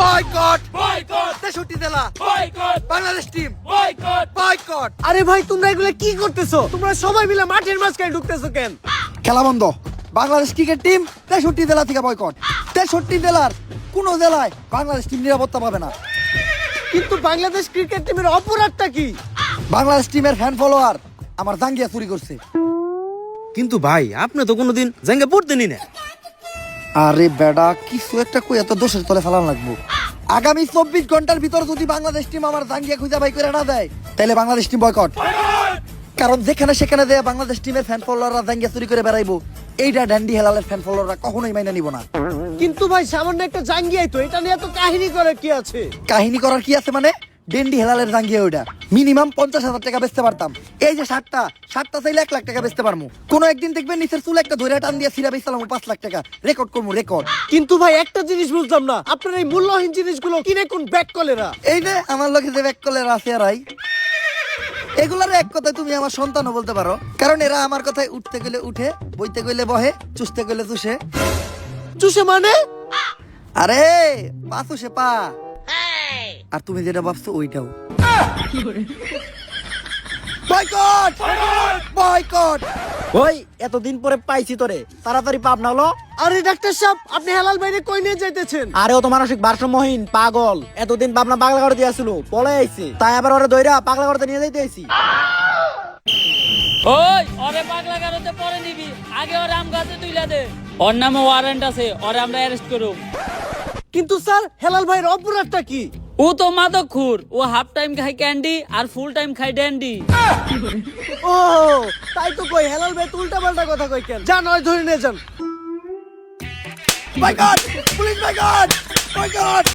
Boycott boycott 63 জেলা boycott Bangladesh team boycott boycott. আরে ভাই তোমরা এগুলো কি করতেছো? তোমরা সবাই মিলে মাঠের মাঝখানে ঢুকতেছো কেন? খেলা বন্ধ। বাংলাদেশ ক্রিকেট টিম 63 জেলা থেকে বয়কট। 63 জেলার কোন জেলায় বাংলাদেশ টিম নিরাপত্তা পাবে না। কিন্তু বাংলাদেশ ক্রিকেট টিমের অপরাধটা কি? বাংলাদেশ টিমের ফ্যান ফলোয়ার আমার জাঙ্গিয়া চুরি করছে। কিন্তু ভাই আপনি তো কোনোদিন জাঙ্গা পড়তেনি না। আরে বেডা কিছু একটা কই এত দোষের তলে ফেলান লাগবো। আগামী 24 ঘন্টার ভিতর যদি বাংলাদেশ টিম আমার জাঙ্গিয়া খুঁজে বাই করে না দেয় তাহলে বাংলাদেশ টিম বয়কট। কারণ যেখানে সেখানে দেয়া বাংলাদেশ টিমের ফ্যান ফলোয়াররা জাঙ্গিয়া চুরি করে বেড়াইবো, এইটা ড্যান্ডি হেলালের ফ্যান ফলোয়াররা কখনোই মাইনা নিব না। কিন্তু ভাই সামান্য একটা জাঙ্গিয়াই তো, এটা নিয়ে তো কাহিনী করে কি আছে? কাহিনী করার কি আছে মানে? ডেন্ডি হেলালের জাঙ্গিয়া ওইটা মিনিমাম 50,000 টাকা বেচতে পারতাম। এই যে শার্টটা চাইলে 1 লাখ টাকা বেচতে পারবো। কোনো একদিন দেখবেন নিচের চুল একটা ধরে টান দিয়ে সিরা বেচলাম 5 লাখ টাকা রেকর্ড করবো রেকর্ড। কিন্তু ভাই একটা জিনিস বুঝলাম না, আপনার এই মূল্যহীন জিনিসগুলো কিনে কোন ব্যাক কলেরা? এই যে আমার লোকে যে ব্যাক কলের আছে আরাই, এগুলার এক কথায় তুমি আমার সন্তানও বলতে পারো। কারণ এরা আমার কথায় উঠতে গেলে উঠে, বইতে গেলে বহে, চুষতে গেলে চুষে। চুষে মানে? আরে পা চুষে পা। আর তুমি যেটা ভাবছো ওইটাও। Boycott boycott. ওই এতদিন পরে পাইছি তোরে, তাড়াতাড়ি পাপ না হলো। আরে ডাক্তার সাহেব, আপনি হেলাল ভাইরে কই নিয়ে যাইতেছেন? আরে ও তো মানসিক ভারসাম্যহীন পাগল, এতদিন ভাবনা পাগলা করে দিয়েছিল, পলে আইছে, তাই আবার ওরে দইরা পাগলা করতে নিয়ে যাইতে আইছি। ওই ওরে পাগলা গারোতে পরে নিবি, আগে ওরে আম গাছে তুইলা দে। ওর নামে ওয়ারেন্ট আছে, ওরে আমরা অ্যারেস্ট করব। কিন্তু স্যার হেলাল ভাইয়ের অপরাধটা কি? ও তো মাদকখোর, ও হাফ টাইম খায় ক্যান্ডি আর ফুল টাইম খায় ড্যান্ডি। ও তাই তো কই, হেলাল ভাই উল্টা পাল্টা কথা কই কেন? যান ওই ধরে নিয়ে যান। Boycott police boycott boycott.